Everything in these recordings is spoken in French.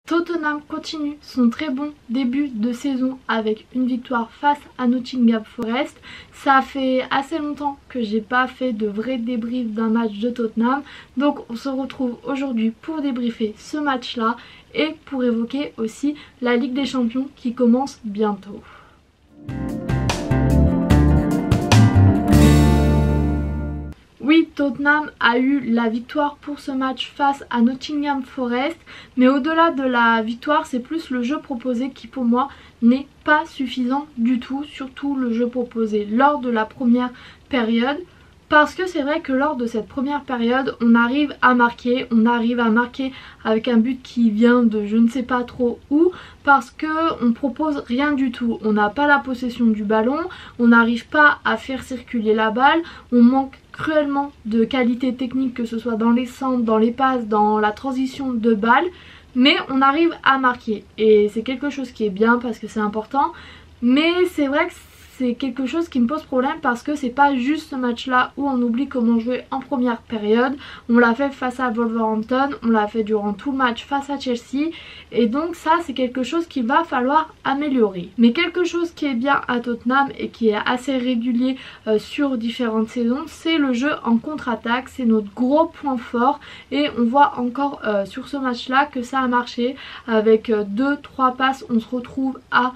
Tottenham continue son très bon début de saison avec une victoire face à Nottingham Forest. Ça fait assez longtemps que j'ai pas fait de vrai débrief d'un match de Tottenham, donc on se retrouve aujourd'hui pour débriefer ce match là et pour évoquer aussi la Ligue des Champions qui commence bientôt. Oui, Tottenham a eu la victoire pour ce match face à Nottingham Forest, mais au-delà de la victoire, c'est plus le jeu proposé qui pour moi n'est pas suffisant du tout, surtout le jeu proposé lors de la première période. Parce que c'est vrai que lors de cette première période, on arrive à marquer avec un but qui vient de je ne sais pas trop où, parce que on propose rien du tout. On n'a pas la possession du ballon, on n'arrive pas à faire circuler la balle, on manque cruellement de qualité technique, que ce soit dans les centres, dans les passes, dans la transition de balle, mais on arrive à marquer. Et c'est quelque chose qui est bien parce que c'est important, mais c'est vrai que c'est quelque chose qui me pose problème parce que c'est pas juste ce match là où on oublie comment jouer en première période. On l'a fait face à Wolverhampton, on l'a fait durant tout le match face à Chelsea, et donc ça c'est quelque chose qu'il va falloir améliorer. Mais quelque chose qui est bien à Tottenham et qui est assez régulier sur différentes saisons, c'est le jeu en contre-attaque. C'est notre gros point fort et on voit encore sur ce match là que ça a marché. Avec 2-3 passes on se retrouve à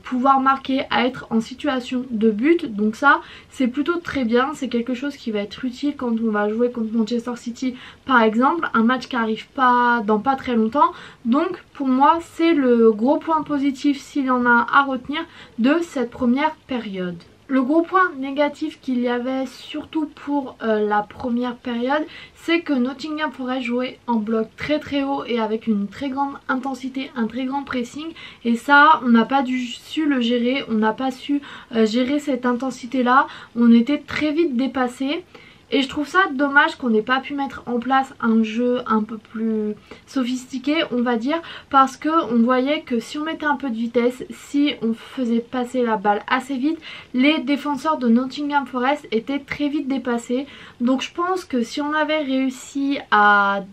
pouvoir marquer, à être en situation de but, donc ça c'est plutôt très bien. C'est quelque chose qui va être utile quand on va jouer contre Manchester City par exemple, un match qui arrive pas dans pas très longtemps. Donc pour moi c'est le gros point positif, s'il y en a un à retenir, de cette première période. Le gros point négatif qu'il y avait surtout pour la première période, c'est que Nottingham Forest jouait en bloc très haut et avec une très grande intensité, un très grand pressing, et ça on n'a pas su le gérer, on n'a pas su gérer cette intensité là, on était très vite dépassé. Et je trouve ça dommage qu'on n'ait pas pu mettre en place un jeu un peu plus sophistiqué, on va dire, parce que on voyait que si on mettait un peu de vitesse, si on faisait passer la balle assez vite, les défenseurs de Nottingham Forest étaient très vite dépassés. Donc je pense que si on avait réussi à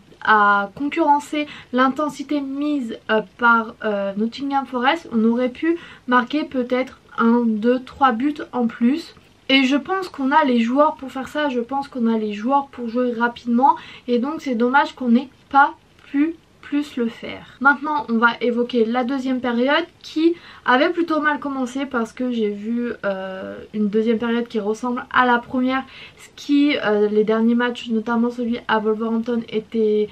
concurrencer l'intensité mise par Nottingham Forest, on aurait pu marquer peut-être 1, 2, 3 buts en plus. Et je pense qu'on a les joueurs pour faire ça, je pense qu'on a les joueurs pour jouer rapidement, et donc c'est dommage qu'on n'ait pas pu plus le faire. Maintenant on va évoquer la deuxième période qui avait plutôt mal commencé, parce que j'ai vu une deuxième période qui ressemble à la première, ce qui les derniers matchs, notamment celui à Wolverhampton, était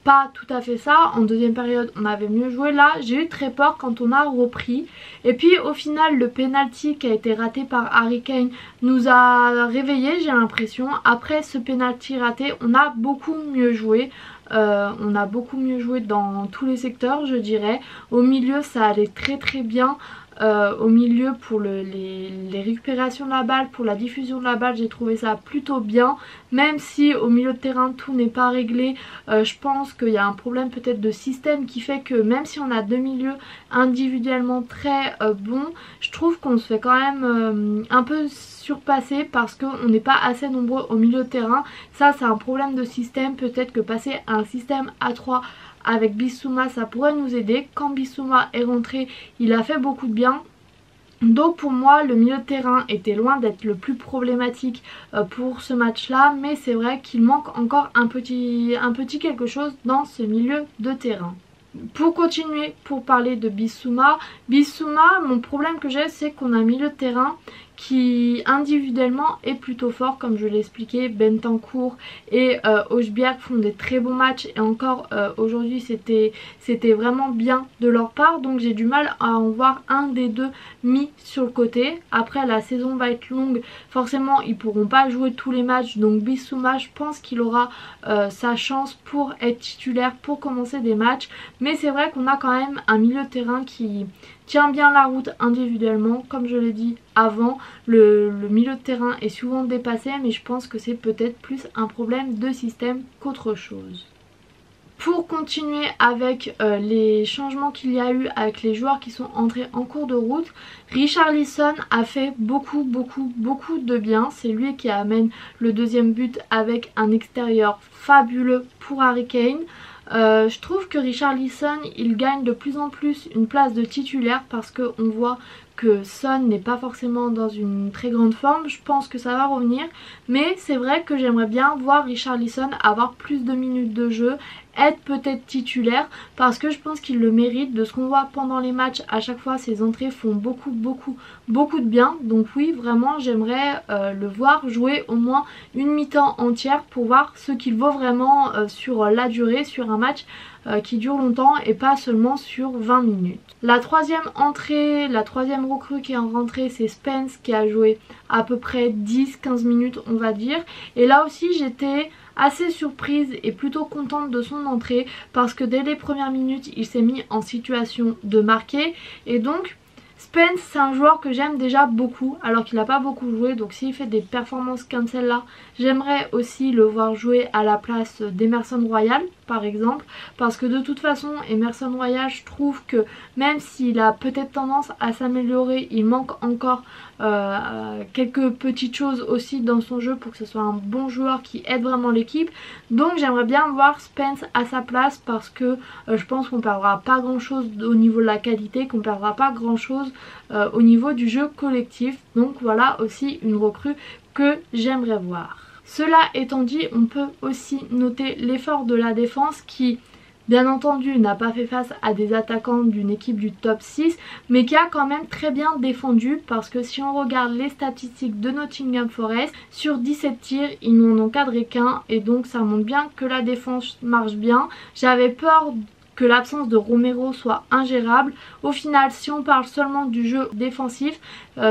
pas tout à fait ça. En deuxième période on avait mieux joué. Là j'ai eu très peur quand on a repris, et puis au final le penalty qui a été raté par Harry Kane nous a réveillés, j'ai l'impression. Après ce penalty raté on a beaucoup mieux joué. On a beaucoup mieux joué dans tous les secteurs, je dirais. Au milieu ça allait très bien. Au milieu pour les récupérations de la balle, pour la diffusion de la balle, j'ai trouvé ça plutôt bien. Même si au milieu de terrain tout n'est pas réglé, je pense qu'il y a un problème peut-être de système qui fait que même si on a deux milieux individuellement très bons, je trouve qu'on se fait quand même un peu surpasser parce qu'on n'est pas assez nombreux au milieu de terrain. Ça c'est un problème de système. Peut-être que passer à un système à 3 avec Bissouma ça pourrait nous aider. Quand Bissouma est rentré il a fait beaucoup de bien. Donc pour moi le milieu de terrain était loin d'être le plus problématique pour ce match là, mais c'est vrai qu'il manque encore un petit quelque chose dans ce milieu de terrain. Pour continuer, pour parler de Bissouma, mon problème que j'ai c'est qu'on a un milieu de terrain qui individuellement est plutôt fort, comme je l'ai expliqué. Bentancur et Højbjerg font des très bons matchs, et encore aujourd'hui c'était vraiment bien de leur part, donc j'ai du mal à en voir un des deux mis sur le côté. Après la saison va être longue, forcément ils pourront pas jouer tous les matchs, donc Bissouma je pense qu'il aura sa chance pour être titulaire, pour commencer des matchs, mais c'est vrai qu'on a quand même un milieu de terrain qui tient bien la route individuellement. Comme je l'ai dit avant, le milieu de terrain est souvent dépassé, mais je pense que c'est peut-être plus un problème de système qu'autre chose. Pour continuer avec les changements qu'il y a eu avec les joueurs qui sont entrés en cours de route, Richarlison a fait beaucoup de bien. C'est lui qui amène le deuxième but avec un extérieur fabuleux pour Harry Kane. Je trouve que Richarlison il gagne de plus en plus une place de titulaire parce qu'on voit que Son n'est pas forcément dans une très grande forme. Je pense que ça va revenir, mais c'est vrai que j'aimerais bien voir Richarlison avoir plus de minutes de jeu, être peut-être titulaire, parce que je pense qu'il le mérite. De ce qu'on voit pendant les matchs, à chaque fois ses entrées font beaucoup de bien. Donc oui, vraiment j'aimerais le voir jouer au moins une mi-temps entière pour voir ce qu'il vaut vraiment sur la durée, sur un match qui dure longtemps et pas seulement sur 20 minutes. La troisième entrée, la troisième recrue qui est en rentrée, c'est Spence qui a joué à peu près 10-15 minutes on va dire. Et là aussi j'étais assez surprise et plutôt contente de son entrée parce que dès les premières minutes il s'est mis en situation de marquer. Et donc Spence c'est un joueur que j'aime déjà beaucoup alors qu'il n'a pas beaucoup joué, donc s'il fait des performances comme celle-là, j'aimerais aussi le voir jouer à la place d'Emerson Royal par exemple, parce que de toute façon Emerson Royal, je trouve que même s'il a peut-être tendance à s'améliorer, il manque encore quelques petites choses aussi dans son jeu pour que ce soit un bon joueur qui aide vraiment l'équipe. Donc j'aimerais bien voir Spence à sa place parce que je pense qu'on perdra pas grand chose au niveau de la qualité, qu'on perdra pas grand chose au niveau du jeu collectif. Donc voilà aussi une recrue que j'aimerais voir. Cela étant dit, on peut aussi noter l'effort de la défense qui, bien entendu, n'a pas fait face à des attaquants d'une équipe du top 6, mais qui a quand même très bien défendu parce que si on regarde les statistiques de Nottingham Forest, sur 17 tirs, ils n'en ont cadré qu'un et donc ça montre bien que la défense marche bien. J'avais peur que l'absence de Romero soit ingérable. Au final, si on parle seulement du jeu défensif,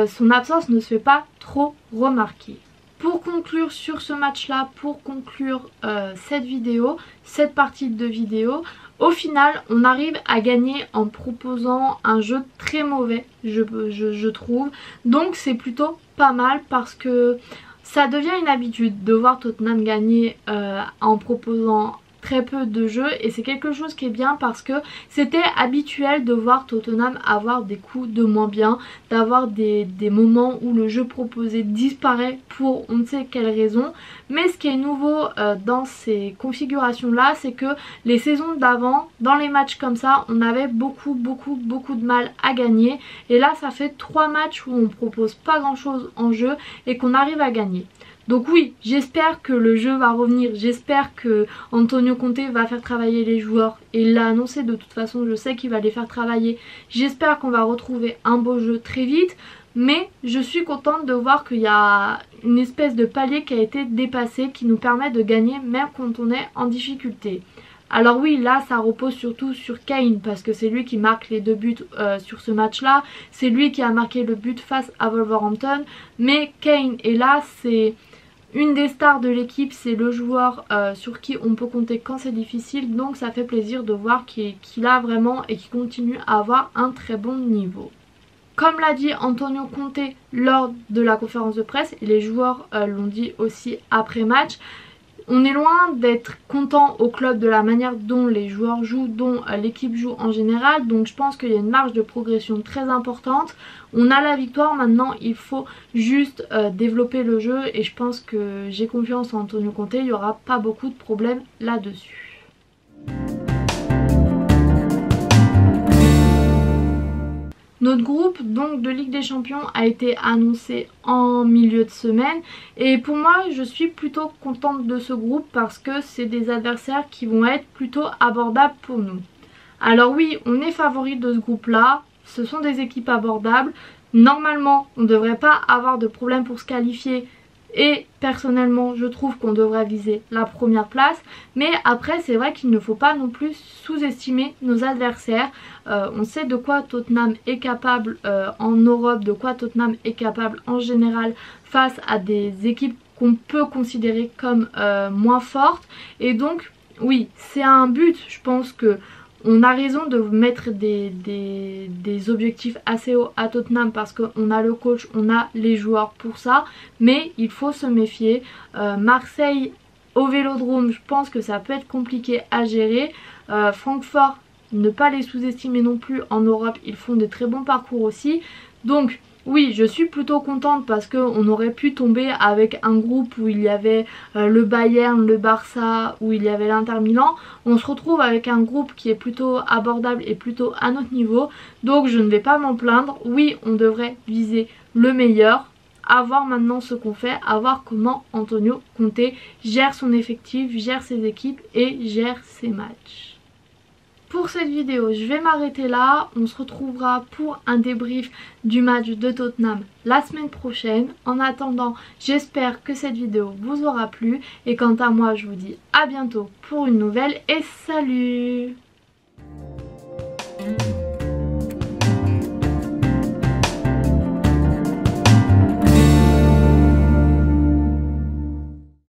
son absence ne se fait pas trop remarquer. Pour conclure sur ce match là, pour conclure cette vidéo, cette partie de vidéo, au final on arrive à gagner en proposant un jeu très mauvais je trouve. Donc c'est plutôt pas mal parce que ça devient une habitude de voir Tottenham gagner en proposant très peu de jeux et c'est quelque chose qui est bien parce que c'était habituel de voir Tottenham avoir des coups de moins bien, d'avoir des moments où le jeu proposé disparaît pour on ne sait quelle raison. Mais ce qui est nouveau dans ces configurations là, c'est que les saisons d'avant, dans les matchs comme ça, on avait beaucoup de mal à gagner et là ça fait 3 matchs où on propose pas grand chose en jeu et qu'on arrive à gagner. Donc oui, j'espère que le jeu va revenir, j'espère que Antonio Conte va faire travailler les joueurs et il l'a annoncé de toute façon, je sais qu'il va les faire travailler. J'espère qu'on va retrouver un beau jeu très vite, mais je suis contente de voir qu'il y a une espèce de palier qui a été dépassé qui nous permet de gagner même quand on est en difficulté. Alors oui, là ça repose surtout sur Kane parce que c'est lui qui marque les 2 buts sur ce match là, c'est lui qui a marqué le but face à Wolverhampton, mais Kane est là, c'est une des stars de l'équipe, c'est le joueur sur qui on peut compter quand c'est difficile, donc ça fait plaisir de voir qu'il a vraiment et qu'il continue à avoir un très bon niveau. Comme l'a dit Antonio Conte lors de la conférence de presse, et les joueurs l'ont dit aussi après match, on est loin d'être content au club de la manière dont les joueurs jouent, dont l'équipe joue en général. Donc je pense qu'il y a une marge de progression très importante. On a la victoire, maintenant il faut juste développer le jeu et je pense que j'ai confiance en Antonio Conte, il n'y aura pas beaucoup de problèmes là-dessus. Notre groupe donc de Ligue des Champions a été annoncé en milieu de semaine et pour moi je suis plutôt contente de ce groupe parce que c'est des adversaires qui vont être plutôt abordables pour nous. Alors oui, on est favori de ce groupe là, ce sont des équipes abordables, normalement on ne devrait pas avoir de problème pour se qualifier. Et personnellement je trouve qu'on devrait viser la première place. Mais après c'est vrai qu'il ne faut pas non plus sous-estimer nos adversaires. On sait de quoi Tottenham est capable en Europe, de quoi Tottenham est capable en général face à des équipes qu'on peut considérer comme moins fortes. Et donc oui, c'est un but, je pense que on a raison de mettre des objectifs assez hauts à Tottenham parce qu'on a le coach, on a les joueurs pour ça. Mais il faut se méfier. Marseille au Vélodrome, je pense que ça peut être compliqué à gérer. Francfort, ne pas les sous-estimer non plus en Europe, ils font de très bons parcours aussi. Donc Oui, je suis plutôt contente parce qu'on aurait pu tomber avec un groupe où il y avait le Bayern, le Barça, où il y avait l'Inter Milan. On se retrouve avec un groupe qui est plutôt abordable et plutôt à notre niveau. Donc je ne vais pas m'en plaindre. Oui, on devrait viser le meilleur. À voir maintenant ce qu'on fait, à voir comment Antonio Conte gère son effectif, gère ses équipes et gère ses matchs. Pour cette vidéo, je vais m'arrêter là. On se retrouvera pour un débrief du match de Tottenham la semaine prochaine. En attendant, j'espère que cette vidéo vous aura plu. Et quant à moi, je vous dis à bientôt pour une nouvelle et salut!